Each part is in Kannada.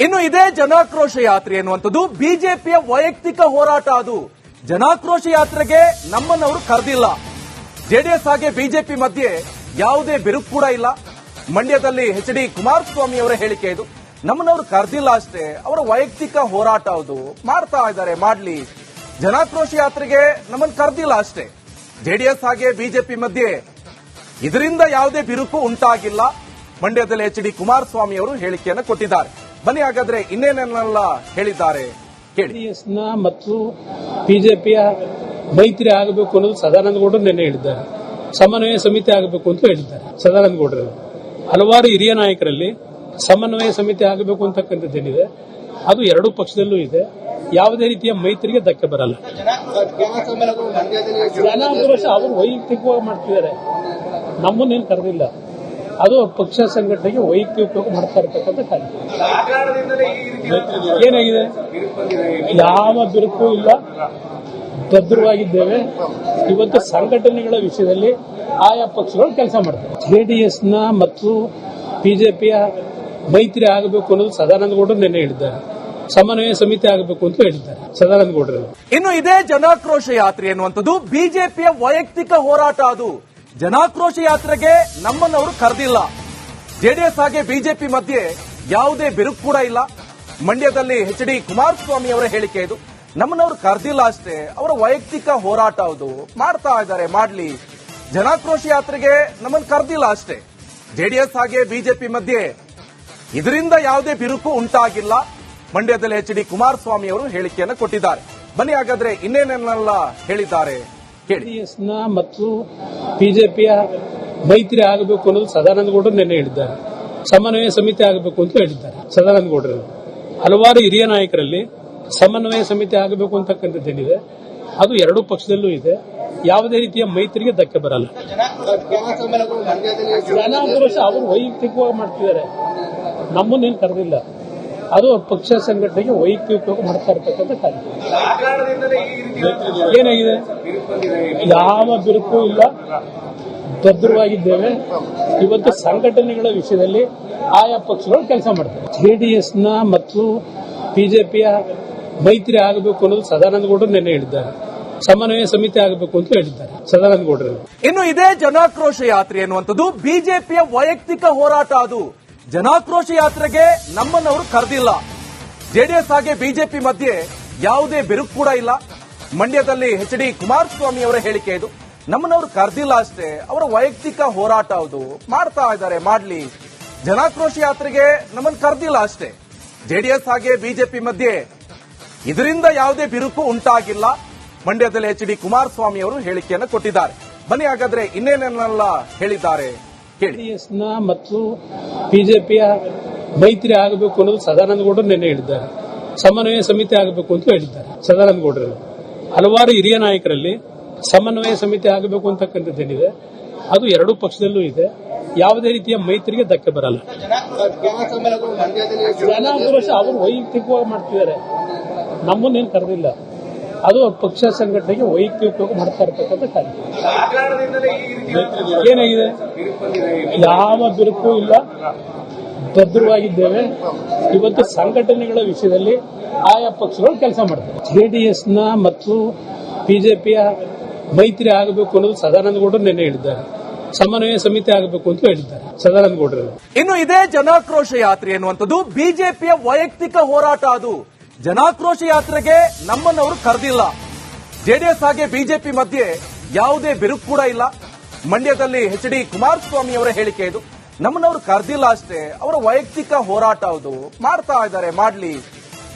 ಇನ್ನು ಇದೇ ಜನಾಕ್ರೋಶ ಯಾತ್ರೆ ಎನ್ನುವಂಥದ್ದು ಬಿಜೆಪಿಯ ವೈಯಕ್ತಿಕ ಹೋರಾಟ. ಅದು ಜನಾಕ್ರೋಶ ಯಾತ್ರೆಗೆ ನಮ್ಮನ್ನವರು ಕರೆದಿಲ್ಲ. ಜೆಡಿಎಸ್ ಹಾಗೆ ಬಿಜೆಪಿ ಮಧ್ಯೆ ಯಾವುದೇ ಬಿರುಕು ಕೂಡ ಇಲ್ಲ. ಮಂಡ್ಯದಲ್ಲಿ ಎಚ್.ಡಿ. ಕುಮಾರಸ್ವಾಮಿ ಅವರ ಹೇಳಿಕೆ ಇದು. ನಮ್ಮನ್ನವರು ಕರೆದಿಲ್ಲ ಅಷ್ಟೇ, ಅವರ ವೈಯಕ್ತಿಕ ಹೋರಾಟ ಅದು ಮಾಡ್ತಾ ಇದ್ದಾರೆ, ಮಾಡ್ಲಿ. ಜನಾಕ್ರೋಶ ಯಾತ್ರೆಗೆ ನಮ್ಮನ್ನು ಕರೆದಿಲ್ಲ ಅಷ್ಟೇ. ಜೆಡಿಎಸ್ ಹಾಗೆ ಬಿಜೆಪಿ ಮಧ್ಯೆ ಇದರಿಂದ ಯಾವುದೇ ಬಿರುಕು ಉಂಟಾಗಿಲ್ಲ. ಮಂಡ್ಯದಲ್ಲಿ ಎಚ್.ಡಿ. ಕುಮಾರಸ್ವಾಮಿ ಅವರು ಹೇಳಿಕೆಯನ್ನು ಕೊಟ್ಟಿದ್ದಾರೆ. ಬನ್ನಿ ಹಾಗಾದ್ರೆ ಇನ್ನೇನೆಲ್ಲ ಹೇಳಿದ್ದಾರೆ ಕೇಳಿ. ಜೆಡಿಎಸ್ನ ಮತ್ತು ಬಿಜೆಪಿಯ ಮೈತ್ರಿ ಆಗಬೇಕು ಅನ್ನೋದು ಸದಾನಂದ ಗೌಡರು ನಿನ್ನೆ ಹೇಳಿದ್ದಾರೆ. ಸಮನ್ವಯ ಸಮಿತಿ ಆಗಬೇಕು ಅಂತ ಹೇಳಿದ್ದಾರೆ ಸದಾನಂದ ಗೌಡರು. ಹಲವಾರು ಹಿರಿಯ ನಾಯಕರಲ್ಲಿ ಸಮನ್ವಯ ಸಮಿತಿ ಆಗಬೇಕು ಅಂತಕ್ಕಂಥದ್ದೇನಿದೆ ಅದು ಎರಡೂ ಪಕ್ಷದಲ್ಲೂ ಇದೆ. ಯಾವುದೇ ರೀತಿಯ ಮೈತ್ರಿಗೆ ಧಕ್ಕೆ ಬರಲ್ಲ. ಅವರು ವೈಯಕ್ತಿಕವಾಗಿ ಮಾಡ್ತಿದ್ದಾರೆ, ನಮ್ಮನ್ನೇನು ಕರೆದಿಲ್ಲ. ಅದು ಪಕ್ಷ ಸಂಘಟನೆಗೆ ವೈಯಕ್ತಿಕವಾಗಿ ಮಾಡ್ತಾ ಇರತಕ್ಕಂಥ ಕಾರ್ಯ. ಏನಾಗಿದೆ, ಯಾವ ಬಿರುಕು ಇಲ್ಲ, ಭದ್ರವಾಗಿದ್ದೇವೆ. ಇವತ್ತು ಸಂಘಟನೆಗಳ ವಿಷಯದಲ್ಲಿ ಆಯಾ ಪಕ್ಷಗಳು ಕೆಲಸ ಮಾಡ್ತಾರೆ. ಜೆಡಿಎಸ್ನ ಮತ್ತು ಬಿಜೆಪಿಯ ಮೈತ್ರಿ ಆಗಬೇಕು ಅನ್ನೋದು ಸದಾನಂದ ಗೌಡರು ನಿನ್ನೆ ಹೇಳಿದ್ದಾರೆ. ಸಮನ್ವಯ ಸಮಿತಿ ಆಗಬೇಕು ಅಂತ ಹೇಳಿದ್ದಾರೆ ಸದಾನಂದ ಗೌಡರು. ಇನ್ನು ಇದೇ ಜನಾಕ್ರೋಶ ಯಾತ್ರೆ ಎನ್ನುವಂಥದ್ದು ಬಿಜೆಪಿಯ ವೈಯಕ್ತಿಕ ಹೋರಾಟ. ಅದು ಜನಾಕ್ರೋಶ ಯಾತ್ರೆಗೆ ನಮ್ಮನ್ನವರು ಕರೆದಿಲ್ಲ. ಜೆಡಿಎಸ್ ಹಾಗೆ ಬಿಜೆಪಿ ಮಧ್ಯೆ ಯಾವುದೇ ಬಿರುಕು ಕೂಡ ಇಲ್ಲ. ಮಂಡ್ಯದಲ್ಲಿ ಎಚ್.ಡಿ. ಕುಮಾರಸ್ವಾಮಿ ಅವರ ಹೇಳಿಕೆ ಇದು. ನಮ್ಮನ್ನವರು ಕರೆದಿಲ್ಲ ಅಷ್ಟೇ, ಅವರ ವೈಯಕ್ತಿಕ ಹೋರಾಟ ಅದು ಮಾಡ್ತಾ ಇದ್ದಾರೆ, ಮಾಡ್ಲಿ. ಜನಾಕ್ರೋಶ ಯಾತ್ರೆಗೆ ನಮ್ಮನ್ನು ಕರೆದಿಲ್ಲ ಅಷ್ಟೇ. ಜೆಡಿಎಸ್ ಹಾಗೆ ಬಿಜೆಪಿ ಮಧ್ಯೆ ಇದರಿಂದ ಯಾವುದೇ ಬಿರುಕು ಉಂಟಾಗಿಲ್ಲ. ಮಂಡ್ಯದಲ್ಲಿ ಎಚ್.ಡಿ. ಕುಮಾರಸ್ವಾಮಿ ಅವರು ಹೇಳಿಕೆಯನ್ನು ಕೊಟ್ಟಿದ್ದಾರೆ. ಬನ್ನಿ ಹಾಗಾದ್ರೆ ಇನ್ನೇನೆಲ್ಲ ಹೇಳಿದ್ದಾರೆ ಕೇಳಿ. ಜೆಡಿಎಸ್ನ ಮತ್ತು ಬಿಜೆಪಿಯ ಮೈತ್ರಿ ಆಗಬೇಕು ಅನ್ನೋದು ಸದಾನಂದ ಗೌಡರು ನಿನ್ನೆ ಹೇಳಿದ್ದಾರೆ. ಸಮನ್ವಯ ಸಮಿತಿ ಆಗಬೇಕು ಅಂತ ಹೇಳಿದ್ದಾರೆ ಸದಾನಂದ ಗೌಡರು. ಹಲವಾರು ಹಿರಿಯ ನಾಯಕರಲ್ಲಿ ಸಮನ್ವಯ ಸಮಿತಿ ಆಗಬೇಕು ಅಂತಕ್ಕಂಥದ್ದೇನಿದೆ ಅದು ಎರಡೂ ಪಕ್ಷದಲ್ಲೂ ಇದೆ. ಯಾವುದೇ ರೀತಿಯ ಮೈತ್ರಿಗೆ ಧಕ್ಕೆ ಬರಲ್ಲ. ಅವರು ವೈಯಕ್ತಿಕವಾಗಿ ಮಾಡ್ತಿದ್ದಾರೆ, ನಮ್ಮನ್ನೇನು ಕರೆದಿಲ್ಲ. ಅದು ಪಕ್ಷ ಸಂಘಟನೆಗೆ ವೈಯಕ್ತಿಕವಾಗಿ ಮಾಡ್ತಾ ಇರತಕ್ಕಂಥ ಕಾರ್ಯ. ಏನಾಗಿದೆ, ಯಾವ ಬಿರುಕು ಇಲ್ಲ, ಭದ್ರವಾಗಿದ್ದೇವೆ. ಇವತ್ತು ಸಂಘಟನೆಗಳ ವಿಷಯದಲ್ಲಿ ಆಯಾ ಪಕ್ಷಗಳು ಕೆಲಸ ಮಾಡ್ತಾರೆ. ಜೆಡಿಎಸ್ನ ಮತ್ತು ಬಿಜೆಪಿಯ ಮೈತ್ರಿ ಆಗಬೇಕು ಅನ್ನೋದು ಸದಾನಂದ ಗೌಡರು ನಿನ್ನೆ ಹೇಳಿದ್ದಾರೆ. ಸಮನ್ವಯ ಸಮಿತಿ ಆಗಬೇಕು ಅಂತ ಹೇಳಿದ್ದಾರೆ ಸದಾನಂದ ಗೌಡರು. ಇನ್ನು ಇದೇ ಜನಾಕ್ರೋಶ ಯಾತ್ರೆ ಎನ್ನುವಂಥದ್ದು ಬಿಜೆಪಿಯ ವೈಯಕ್ತಿಕ ಹೋರಾಟ. ಅದು ಜನಾಕ್ರೋಶ ಯಾತ್ರೆಗೆ ನಮ್ಮನ್ನವರು ಕರೆದಿಲ್ಲ. ಜೆಡಿಎಸ್ ಹಾಗೆ ಬಿಜೆಪಿ ಮಧ್ಯೆ ಯಾವುದೇ ಬಿರುಕು ಕೂಡ ಇಲ್ಲ. ಮಂಡ್ಯದಲ್ಲಿ ಎಚ್.ಡಿ. ಕುಮಾರಸ್ವಾಮಿ ಅವರ ಹೇಳಿಕೆ ಇದು. ನಮ್ಮನ್ನವರು ಕರೆದಿಲ್ಲ ಅಷ್ಟೇ, ಅವರ ವೈಯಕ್ತಿಕ ಹೋರಾಟ ಅದು ಮಾಡ್ತಾ ಇದ್ದಾರೆ, ಮಾಡ್ಲಿ. ಜನಾಕ್ರೋಶ ಯಾತ್ರೆಗೆ ನಮ್ಮನ್ನು ಕರೆದಿಲ್ಲ ಅಷ್ಟೇ. ಜೆಡಿಎಸ್ ಹಾಗೆ ಬಿಜೆಪಿ ಮಧ್ಯೆ ಇದರಿಂದ ಯಾವುದೇ ಬಿರುಕು ಉಂಟಾಗಿಲ್ಲ. ಮಂಡ್ಯದಲ್ಲಿ ಎಚ್.ಡಿ. ಕುಮಾರಸ್ವಾಮಿ ಅವರು ಹೇಳಿಕೆಯನ್ನು ಕೊಟ್ಟಿದ್ದಾರೆ. ಬನ್ನಿ ಹಾಗಾದ್ರೆ ಇನ್ನೇನೆಲ್ಲ ಹೇಳಿದ್ದಾರೆ ಕೇಳಿ. ಜೆಡಿಎಸ್ನ ಮತ್ತು ಬಿಜೆಪಿಯ ಮೈತ್ರಿ ಆಗಬೇಕು ಅನ್ನೋದು ಸದಾನಂದ ಗೌಡರು ನಿನ್ನೆ ಹೇಳಿದ್ದಾರೆ. ಸಮನ್ವಯ ಸಮಿತಿ ಆಗಬೇಕು ಅಂತ ಹೇಳಿದ್ದಾರೆ ಸದಾನಂದ ಗೌಡರು. ಹಲವಾರು ಹಿರಿಯ ನಾಯಕರಲ್ಲಿ ಸಮನ್ವಯ ಸಮಿತಿ ಆಗಬೇಕು ಅಂತಕ್ಕಂಥದ್ದೇನಿದೆ ಅದು ಎರಡೂ ಪಕ್ಷದಲ್ಲೂ ಇದೆ. ಯಾವುದೇ ರೀತಿಯ ಮೈತ್ರಿಗೆ ಧಕ್ಕೆ ಬರಲ್ಲ. ಅವರು ವೈಯಕ್ತಿಕವಾಗಿ ಮಾಡ್ತಿದ್ದಾರೆ, ನಮ್ಮನ್ನೇನು ಕರೆದಿಲ್ಲ. ಅದು ಪಕ್ಷ ಸಂಘಟನೆಗೆ ವೈಯಕ್ತಿಕವಾಗಿ ಮಾಡ್ತಾ ಇರತಕ್ಕಂಥ ಕಾರ್ಯ. ಏನಾಗಿದೆ, ಯಾವ ಬಿರುಕು ಇಲ್ಲ, ಭದ್ರವಾಗಿದ್ದೇವೆ. ಇವತ್ತು ಸಂಘಟನೆಗಳ ವಿಷಯದಲ್ಲಿ ಆಯಾ ಪಕ್ಷಗಳು ಕೆಲಸ ಮಾಡ್ತಾರೆ. ಜೆಡಿಎಸ್ನ ಮತ್ತು ಬಿಜೆಪಿಯ ಮೈತ್ರಿ ಆಗಬೇಕು ಅನ್ನೋದು ಸದಾನಂದ ಗೌಡರು ನಿನ್ನೆ ಹೇಳಿದ್ದಾರೆ. ಸಮನ್ವಯ ಸಮಿತಿ ಆಗಬೇಕು ಅಂತ ಹೇಳಿದ್ದಾರೆ ಸದಾನಂದ ಗೌಡರು. ಇನ್ನು ಇದೇ ಜನಾಕ್ರೋಶ ಯಾತ್ರೆ ಎನ್ನುವಂಥದ್ದು ಬಿಜೆಪಿಯ ವೈಯಕ್ತಿಕ ಹೋರಾಟ. ಅದು ಜನಾಕ್ರೋಶ ಯಾತ್ರೆಗೆ ನಮ್ಮನ್ನವರು ಕರೆದಿಲ್ಲ. ಜೆಡಿಎಸ್ ಹಾಗೆ ಬಿಜೆಪಿ ಮಧ್ಯೆ ಯಾವುದೇ ಬಿರುಕು ಕೂಡ ಇಲ್ಲ. ಮಂಡ್ಯದಲ್ಲಿ ಎಚ್.ಡಿ. ಕುಮಾರಸ್ವಾಮಿ ಅವರ ಹೇಳಿಕೆ ಇದು. ನಮ್ಮನ್ನವರು ಕರೆದಿಲ್ಲ ಅಷ್ಟೇ, ಅವರ ವೈಯಕ್ತಿಕ ಹೋರಾಟ ಅದು ಮಾಡ್ತಾ ಇದ್ದಾರೆ, ಮಾಡ್ಲಿ.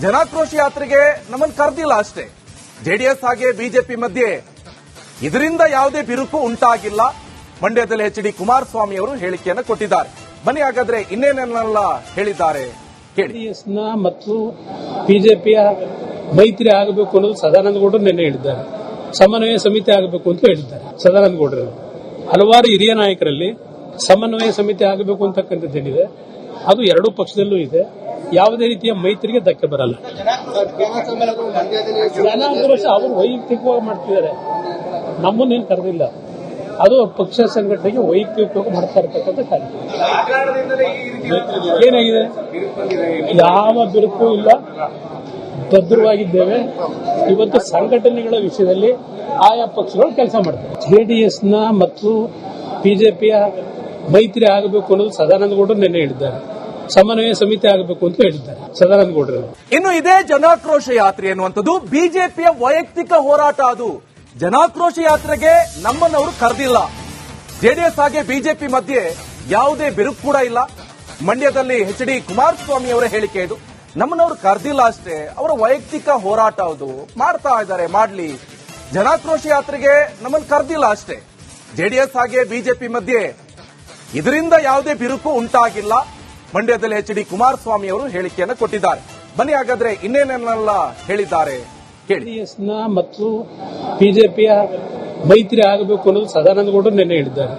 ಜನಾಕ್ರೋಶ ಯಾತ್ರೆಗೆ ನಮ್ಮನ್ನು ಕರೆದಿಲ್ಲ ಅಷ್ಟೇ. ಜೆಡಿಎಸ್ ಹಾಗೆ ಬಿಜೆಪಿ ಮಧ್ಯೆ ಇದರಿಂದ ಯಾವುದೇ ಬಿರುಕು ಉಂಟಾಗಿಲ್ಲ. ಮಂಡ್ಯದಲ್ಲಿ ಎಚ್.ಡಿ. ಕುಮಾರಸ್ವಾಮಿ ಅವರು ಹೇಳಿಕೆಯನ್ನು ಕೊಟ್ಟಿದ್ದಾರೆ. ಬನ್ನಿ ಹಾಗಾದ್ರೆ ಇನ್ನೇನೆಲ್ಲ ಹೇಳಿದ್ದಾರೆ ಕೇಳಿ. ಜೆಡಿಎಸ್ನ ಮತ್ತು ಬಿಜೆಪಿಯ ಮೈತ್ರಿ ಆಗಬೇಕು ಅನ್ನೋದು ಸದಾನಂದ ಗೌಡರು ನಿನ್ನೆ ಹೇಳಿದ್ದಾರೆ. ಸಮನ್ವಯ ಸಮಿತಿ ಆಗಬೇಕು ಅಂತ ಹೇಳಿದ್ದಾರೆ ಸದಾನಂದ ಗೌಡರು. ಹಲವಾರು ಹಿರಿಯ ನಾಯಕರಲ್ಲಿ ಸಮನ್ವಯ ಸಮಿತಿ ಆಗಬೇಕು ಅಂತಕ್ಕಂಥದ್ದೇನಿದೆ ಅದು ಎರಡೂ ಪಕ್ಷದಲ್ಲೂ ಇದೆ. ಯಾವುದೇ ರೀತಿಯ ಮೈತ್ರಿಗೆ ಧಕ್ಕೆ ಬರಲ್ಲ. ಅವರು ವೈಯಕ್ತಿಕವಾಗಿ ಮಾಡ್ತಿದ್ದಾರೆ, ನಮ್ಮನ್ನೇನು ಕರೆದಿಲ್ಲ. ಅದು ಪಕ್ಷ ಸಂಘಟನೆಗೆ ವೈಯಕ್ತಿಕವಾಗಿ ಮಾಡ್ತಾ ಇರತಕ್ಕಂಥ ಕಾರ್ಯಕ್ರಮ. ಏನಾಗಿದೆ? ಯಾವ ಬಿರುಕು ಇಲ್ಲ, ಭದ್ರವಾಗಿದ್ದೇವೆ. ಇವತ್ತು ಸಂಘಟನೆಗಳ ವಿಷಯದಲ್ಲಿ ಆಯಾ ಪಕ್ಷಗಳು ಕೆಲಸ ಮಾಡ್ತಾರೆ. ಜೆಡಿಎಸ್ನ ಮತ್ತು ಬಿಜೆಪಿಯ ಮೈತ್ರಿ ಆಗಬೇಕು ಅನ್ನೋದು ಸದಾನಂದ ಗೌಡರು ನಿನ್ನೆ ಹೇಳಿದ್ದಾರೆ. ಸಮನ್ವಯ ಸಮಿತಿ ಆಗಬೇಕು ಅಂತ ಹೇಳಿದ್ದಾರೆ ಸದಾನಂದ ಗೌಡರು. ಇನ್ನು ಇದೇ ಜನಾಕ್ರೋಶ ಯಾತ್ರೆ ಎನ್ನುವಂಥದ್ದು ಬಿಜೆಪಿಯ ವೈಯಕ್ತಿಕ ಹೋರಾಟ. ಅದು ಜನಾಕ್ರೋಶ ಯಾತ್ರೆಗೆ ನಮ್ಮನ್ನವರು ಕರೆದಿಲ್ಲ. ಜೆಡಿಎಸ್ ಹಾಗೆ ಬಿಜೆಪಿ ಮಧ್ಯೆ ಯಾವುದೇ ಬಿರುಕು ಕೂಡ ಇಲ್ಲ. ಮಂಡ್ಯದಲ್ಲಿ ಎಚ್ ಡಿ ಕುಮಾರಸ್ವಾಮಿ ಅವರ ಹೇಳಿಕೆ ಇದು. ನಮ್ಮನ್ನವರು ಕರೆದಿಲ್ಲ ಅಷ್ಟೇ, ಅವರ ವೈಯಕ್ತಿಕ ಹೋರಾಟ ಅದು, ಮಾಡ್ತಾ ಇದ್ದಾರೆ, ಮಾಡ್ಲಿ. ಜನಾಕ್ರೋಶ ಯಾತ್ರೆಗೆ ನಮ್ಮನ್ನು ಕರೆದಿಲ್ಲ ಅಷ್ಟೇ. ಜೆಡಿಎಸ್ ಹಾಗೆ ಬಿಜೆಪಿ ಮಧ್ಯೆ ಇದರಿಂದ ಯಾವುದೇ ಬಿರುಕು ಉಂಟಾಗಿಲ್ಲ. ಮಂಡ್ಯದಲ್ಲಿ ಎಚ್ ಡಿ ಕುಮಾರಸ್ವಾಮಿ ಅವರು ಹೇಳಿಕೆಯನ್ನು ಕೊಟ್ಟಿದ್ದಾರೆ. ಬನ್ನಿ ಹಾಗಾದ್ರೆ ಇನ್ನೇನೆಲ್ಲ ಹೇಳಿದ್ದಾರೆ ಕೇಳಿ. ಜೆಡಿಎಸ್ನ ಮತ್ತು ಬಿಜೆಪಿಯ ಮೈತ್ರಿ ಆಗಬೇಕು ಅನ್ನೋದು ಸದಾನಂದ ಗೌಡರು ನಿನ್ನೆ ಹೇಳಿದ್ದಾರೆ.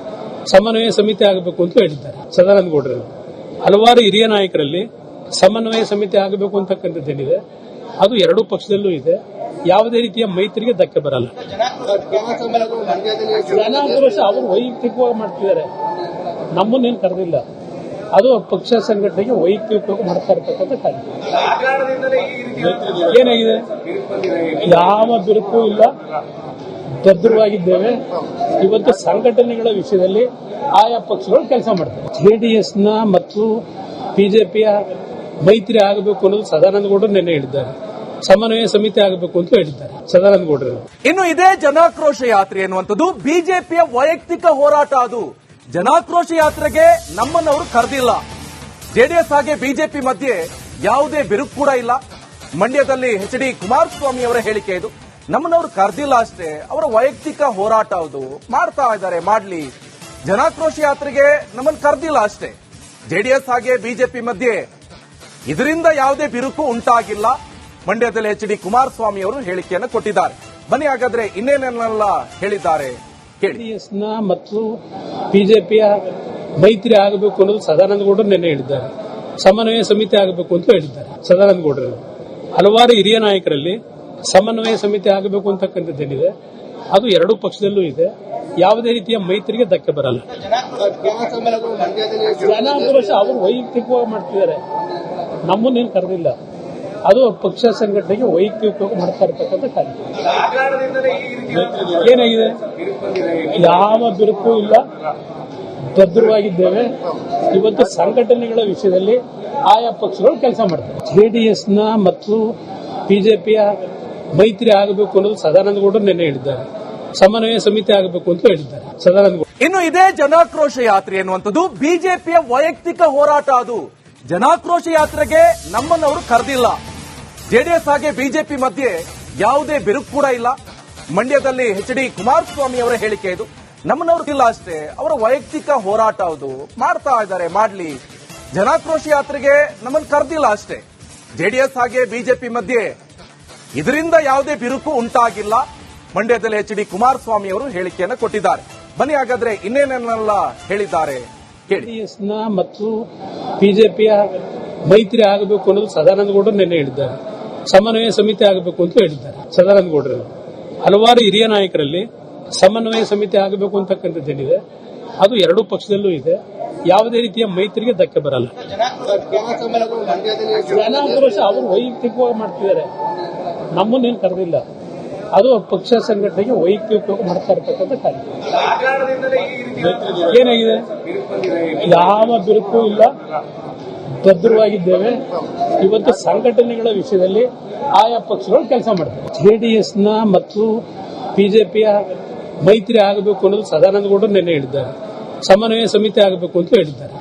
ಸಮನ್ವಯ ಸಮಿತಿ ಆಗಬೇಕು ಅಂತ ಹೇಳಿದ್ದಾರೆ ಸದಾನಂದ ಗೌಡರು. ಹಲವಾರು ಹಿರಿಯ ನಾಯಕರಲ್ಲಿ ಸಮನ್ವಯ ಸಮಿತಿ ಆಗಬೇಕು ಅಂತಕ್ಕಂಥದ್ದೇನಿದೆ ಅದು ಎರಡೂ ಪಕ್ಷದಲ್ಲೂ ಇದೆ. ಯಾವುದೇ ರೀತಿಯ ಮೈತ್ರಿಗೆ ಧಕ್ಕೆ ಬರಲ್ಲ. ಜನಾಕ್ರೋಶ ಅವರು ವೈಯಕ್ತಿಕವಾಗಿ ಮಾಡ್ತಿದ್ದಾರೆ, ನಮ್ಮನ್ನೇನು ಕರೆದಿಲ್ಲ. ಅದು ಪಕ್ಷ ಸಂಘಟನೆಗೆ ವೈಯಕ್ತಿಕವಾಗಿ ಮಾಡ್ತಾ ಇರತಕ್ಕಂಥ ಕಾರ್ಯಕ್ರಮ. ಏನಾಗಿದೆ? ಯಾವ ಬಿರುಕು ಇಲ್ಲ, ಭದ್ರವಾಗಿದ್ದೇವೆ. ಇವತ್ತು ಸಂಘಟನೆಗಳ ವಿಷಯದಲ್ಲಿ ಆಯಾ ಪಕ್ಷಗಳು ಕೆಲಸ ಮಾಡ್ತಾರೆ. ಜೆಡಿಎಸ್ನ ಮತ್ತು ಬಿಜೆಪಿಯ ಮೈತ್ರಿ ಆಗಬೇಕು ಅನ್ನೋದು ಸದಾನಂದ ಗೌಡರು ನಿನ್ನೆ ಹೇಳಿದ್ದಾರೆ. ಸಮನ್ವಯ ಸಮಿತಿ ಆಗಬೇಕು ಅಂತ ಹೇಳಿದ್ದಾರೆ ಸದಾನಂದ ಗೌಡರು. ಇನ್ನು ಇದೇ ಜನಾಕ್ರೋಶ ಯಾತ್ರೆ ಎನ್ನುವಂಥದ್ದು ಬಿಜೆಪಿಯ ವೈಯಕ್ತಿಕ ಹೋರಾಟ. ಅದು ಜನಾಕ್ರೋಶ ಯಾತ್ರೆಗೆ ನಮ್ಮನ್ನವರು ಕರೆದಿಲ್ಲ. ಜೆಡಿಎಸ್ ಹಾಗೆ ಬಿಜೆಪಿ ಮಧ್ಯೆ ಯಾವುದೇ ಬಿರುಕು ಕೂಡ ಇಲ್ಲ. ಮಂಡ್ಯದಲ್ಲಿ ಎಚ್ ಡಿ ಕುಮಾರಸ್ವಾಮಿ ಅವರ ಹೇಳಿಕೆ ಇದು. ನಮ್ಮನ್ನವರು ಕರೆದಿಲ್ಲ ಅಷ್ಟೇ, ಅವರ ವೈಯಕ್ತಿಕ ಹೋರಾಟ ಅದು, ಮಾಡ್ತಾ ಇದ್ದಾರೆ, ಮಾಡ್ಲಿ. ಜನಾಕ್ರೋಶ ಯಾತ್ರೆಗೆ ನಮ್ಮನ್ನು ಕರೆದಿಲ್ಲ ಅಷ್ಟೇ. ಜೆಡಿಎಸ್ ಹಾಗೆ ಬಿಜೆಪಿ ಮಧ್ಯೆ ಇದರಿಂದ ಯಾವುದೇ ಬಿರುಕು ಉಂಟಾಗಿಲ್ಲ. ಮಂಡ್ಯದಲ್ಲಿ ಎಚ್ ಡಿ ಕುಮಾರಸ್ವಾಮಿ ಅವರು ಹೇಳಿಕೆಯನ್ನು ಕೊಟ್ಟಿದ್ದಾರೆ. ಬನ್ನಿ ಹಾಗಾದ್ರೆ ಇನ್ನೇನೆಲ್ಲ ಹೇಳಿದ್ದಾರೆ ಕೇಳಿ. ಜೆಡಿಎಸ್ನ ಮತ್ತು ಬಿಜೆಪಿಯ ಮೈತ್ರಿ ಆಗಬೇಕು ಅನ್ನೋದು ಸದಾನಂದ ಗೌಡರು ನಿನ್ನೆ ಹೇಳಿದ್ದಾರೆ. ಸಮನ್ವಯ ಸಮಿತಿ ಆಗಬೇಕು ಅಂತ ಹೇಳಿದ್ದಾರೆ ಸದಾನಂದ ಗೌಡರು. ಹಲವಾರು ಹಿರಿಯ ನಾಯಕರಲ್ಲಿ ಸಮನ್ವಯ ಸಮಿತಿ ಆಗಬೇಕು ಅಂತಕ್ಕಂಥದ್ದೇನಿದೆ ಅದು ಎರಡೂ ಪಕ್ಷದಲ್ಲೂ ಇದೆ. ಯಾವುದೇ ರೀತಿಯ ಮೈತ್ರಿಗೆ ಧಕ್ಕೆ ಬರಲ್ಲ. ಜನಾಕ್ರೋಶ ಅವರು ವೈಯಕ್ತಿಕವಾಗಿ ಮಾಡ್ತಿದ್ದಾರೆ, ನಮ್ಮನ್ನೇನು ಕರೆದಿಲ್ಲ. ಅದು ಪಕ್ಷ ಸಂಘಟನೆಗೆ ವೈಯಕ್ತಿಕವಾಗಿ ಮಾಡ್ತಾ ಇರತಕ್ಕಂಥ ಕಾರ್ಯಕ್ರಮ. ಏನಾಗಿದೆ? ಯಾವ ಬಿರುಕು ಇಲ್ಲ, ಭದ್ರವಾಗಿದ್ದೇವೆ. ಇವತ್ತು ಸಂಘಟನೆಗಳ ವಿಷಯದಲ್ಲಿ ಆಯಾ ಪಕ್ಷಗಳು ಕೆಲಸ ಮಾಡ್ತಾರೆ. ಜೆಡಿಎಸ್ನ ಮತ್ತು ಬಿಜೆಪಿಯ ಮೈತ್ರಿ ಆಗಬೇಕು ಅನ್ನೋದು ಸದಾನಂದ ಗೌಡರು ನಿನ್ನೆ ಹೇಳಿದ್ದಾರೆ. ಸಮನ್ವಯ ಸಮಿತಿ ಆಗಬೇಕು ಅಂತ ಹೇಳಿದ್ದಾರೆ ಸದಾನಂದ ಗೌಡರು. ಇನ್ನು ಇದೇ ಜನಾಕ್ರೋಶ ಯಾತ್ರೆ ಎನ್ನುವಂಥದ್ದು ಬಿಜೆಪಿಯ ವೈಯಕ್ತಿಕ ಹೋರಾಟ. ಅದು ಜನಾಕ್ರೋಶ ಯಾತ್ರೆಗೆ ನಮ್ಮನ್ನವರು ಕರೆದಿಲ್ಲ. ಜೆಡಿಎಸ್ ಹಾಗೆ ಬಿಜೆಪಿ ಮಧ್ಯೆ ಯಾವುದೇ ಬಿರುಕು ಕೂಡ ಇಲ್ಲ. ಮಂಡ್ಯದಲ್ಲಿ ಎಚ್ ಡಿ ಕುಮಾರಸ್ವಾಮಿ ಅವರ ಹೇಳಿಕೆ ಇದು. ನಮ್ಮನ್ನವರು ಇಲ್ಲ ಅಷ್ಟೇ, ಅವರ ವೈಯಕ್ತಿಕ ಹೋರಾಟ ಅದು, ಮಾಡ್ತಾ ಇದ್ದಾರೆ, ಮಾಡ್ಲಿ. ಜನಾಕ್ರೋಶ ಯಾತ್ರೆಗೆ ನಮ್ಮನ್ನು ಕರೆದಿಲ್ಲ ಅಷ್ಟೇ. ಜೆಡಿಎಸ್ ಹಾಗೆ ಬಿಜೆಪಿ ಮಧ್ಯೆ ಇದರಿಂದ ಯಾವುದೇ ಬಿರುಕು ಉಂಟಾಗಿಲ್ಲ. ಮಂಡ್ಯದಲ್ಲಿ ಎಚ್ ಡಿ ಕುಮಾರಸ್ವಾಮಿ ಅವರು ಹೇಳಿಕೆಯನ್ನು ಕೊಟ್ಟಿದ್ದಾರೆ. ಬನ್ನಿ ಹಾಗಾದ್ರೆ ಇನ್ನೇನೆಲ್ಲ ಹೇಳಿದ್ದಾರೆ ಕೇಳಿ. ಜೆಡಿಎಸ್ನ ಮತ್ತು ಬಿಜೆಪಿಯ ಮೈತ್ರಿ ಆಗಬೇಕು ಅನ್ನೋದು ಸದಾನಂದ ಗೌಡರು ನಿನ್ನೆ ಹೇಳಿದ್ದಾರೆ. ಸಮನ್ವಯ ಸಮಿತಿ ಆಗಬೇಕು ಅಂತ ಹೇಳಿದ್ದಾರೆ ಸದಾನಂದ ಗೌಡರು. ಹಲವಾರು ಹಿರಿಯ ನಾಯಕರಲ್ಲಿ ಸಮನ್ವಯ ಸಮಿತಿ ಆಗಬೇಕು ಅಂತಕ್ಕಂಥದ್ದೇನಿದೆ ಅದು ಎರಡೂ ಪಕ್ಷದಲ್ಲೂ ಇದೆ. ಯಾವುದೇ ರೀತಿಯ ಮೈತ್ರಿಗೆ ಧಕ್ಕೆ ಬರಲ್ಲ. ಜನಾಕ್ರೋಶ ಅವರು ವೈಯಕ್ತಿಕವಾಗಿ ಮಾಡ್ತಿದ್ದಾರೆ, ನಮ್ಮನ್ನೇನು ಕರೆದಿಲ್ಲ. ಅದು ಪಕ್ಷ ಸಂಘಟನೆಗೆ ವೈಯಕ್ತಿಕವಾಗಿ ಮಾಡ್ತಾ ಇರತಕ್ಕಂಥ ಕಾರ್ಯಕ್ರಮ. ಏನಾಗಿದೆ? ಯಾವ ಬಿರುಕು ಇಲ್ಲ, ಭದ್ರವಾಗಿದ್ದೇವೆ. ಇವತ್ತು ಸಂಘಟನೆಗಳ ವಿಷಯದಲ್ಲಿ ಆಯಾ ಪಕ್ಷಗಳು ಕೆಲಸ ಮಾಡ್ತಾರೆ. ಜೆಡಿಎಸ್ನ ಮತ್ತು ಬಿಜೆಪಿಯ ಮೈತ್ರಿ ಆಗಬೇಕು ಅನ್ನೋದು ಸದಾನಂದ ಗೌಡರು ನಿನ್ನೆ ಹೇಳಿದ್ದಾರೆ. ಸಮನ್ವಯ ಸಮಿತಿ ಆಗಬೇಕು ಅಂತ ಹೇಳಿದ್ದಾರೆ